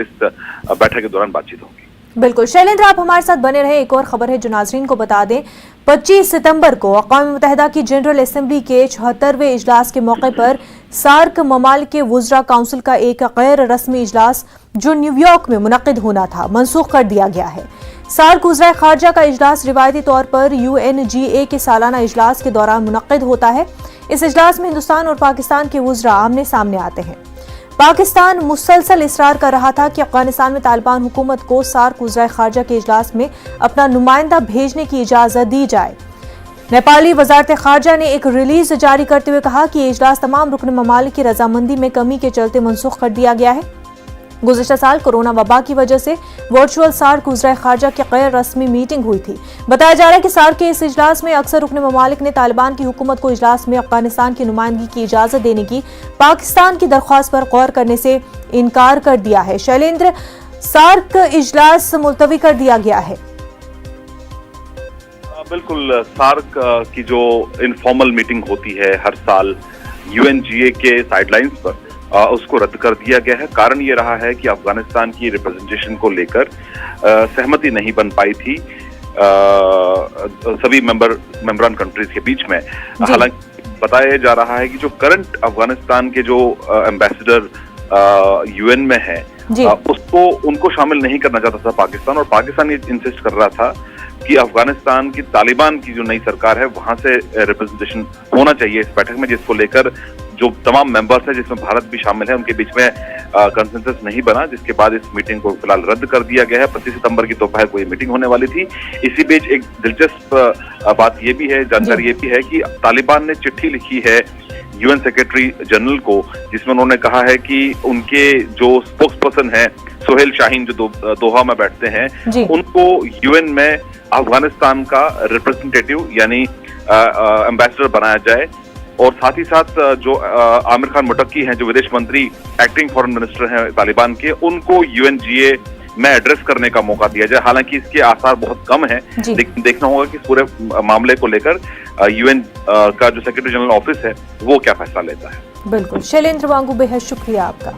इस बैठक के दौरान बातचीत होगी। बिल्कुल शैलेंद्र, आप हमारे साथ बने रहे। एक और खबर है जो नाजरीन को बता दें, 25 सितंबर को अक़वाम मुत्तहिदा की जनरल असेंबली के 76वें इजलास के मौके पर सार्क ममालिक के वुज़रा काउंसिल का एक गैर रस्मी इजलास जो न्यूयॉर्क में मुनक़िद होना था मनसूख कर दिया गया है। सार्क वुज़रा ख़ारजा का इजलास रिवायती तौर पर UNGA के सालाना इजलास के दौरान मुनक़िद होता है। इस इजलास में हिंदुस्तान और पाकिस्तान के वुज़रा आमने सामने आते हैं। पाकिस्तान मुसलसल इसरार कर रहा था कि अफगानिस्तान में तालिबान हुकूमत को सार्क वज़रा ख़ारजा के इजलास में अपना नुमाइंदा भेजने की इजाज़त दी जाए। नेपाली वज़ारत ख़ारजा ने एक रिलीज जारी करते हुए कहा कि ये इजलास तमाम रुकन ममालिक की रजामंदी में कमी के चलते मनसूख कर दिया गया है। गुज़िश्ता साल कोरोना वबा की वजह से वर्चुअल सार्क वज़रा ख़ारजा की गैर रस्मी मीटिंग हुई थी। बताया जा रहा है कि सार्क के इस इजलास में अक्सर रुकन ममालिक ने तालिबान की हुकूमत को इजलास में अफगानिस्तान की नुमाइंदगी की इजाज़त देने की पाकिस्तान की दरख्वास्त पर गौर करने से इनकार कर दिया है। शैलेंद्र, सार्क इजलास मुलतवी कर दिया गया है। बिल्कुल, सार्क की जो इनफॉर्मल मीटिंग होती है हर साल UNGA के साइडलाइंस पर, उसको रद्द कर दिया गया है। कारण ये रहा है कि अफगानिस्तान की रिप्रेजेंटेशन को लेकर सहमति नहीं बन पाई थी सभी मेंबरान कंट्रीज के बीच में। हालांकि बताया जा रहा है कि जो करंट अफगानिस्तान के जो एम्बेसडर UN में है उसको उनको शामिल नहीं करना चाहता था पाकिस्तान, और पाकिस्तान ये इंसिस्ट कर रहा था कि अफगानिस्तान की तालिबान की जो नई सरकार है वहां से रिप्रेजेंटेशन होना चाहिए इस बैठक में, जिसको लेकर जो तमाम मेंबर्स हैं जिसमें भारत भी शामिल है उनके बीच में कंसेंसस नहीं बना, जिसके बाद इस मीटिंग को फिलहाल रद्द कर दिया गया है। 25 सितंबर की दोपहर को ये मीटिंग होने वाली थी। इसी बीच एक दिलचस्प बात ये भी है, जानकारी ये भी है कि तालिबान ने चिट्ठी लिखी है UN सेक्रेटरी जनरल को, जिसमें उन्होंने कहा है कि उनके जो स्पोक्स पर्सन है सोहेल शाहीन जो दोहा में बैठते हैं, उनको UN में अफगानिस्तान का रिप्रेजेंटेटिव यानी एम्बेसडर बनाया जाए, और साथ ही साथ जो आमिर खान मुटक्की हैं जो विदेश मंत्री एक्टिंग फॉरेन मिनिस्टर हैं तालिबान के, उनको UNGA में एड्रेस करने का मौका दिया जाए। हालांकि इसके आसार बहुत कम हैं, लेकिन देखना होगा कि पूरे मामले को लेकर UN का जो सेक्रेटरी जनरल ऑफिस है वो क्या फैसला लेता है। बिल्कुल शैलेंद्र वांगू, बेहद शुक्रिया आपका।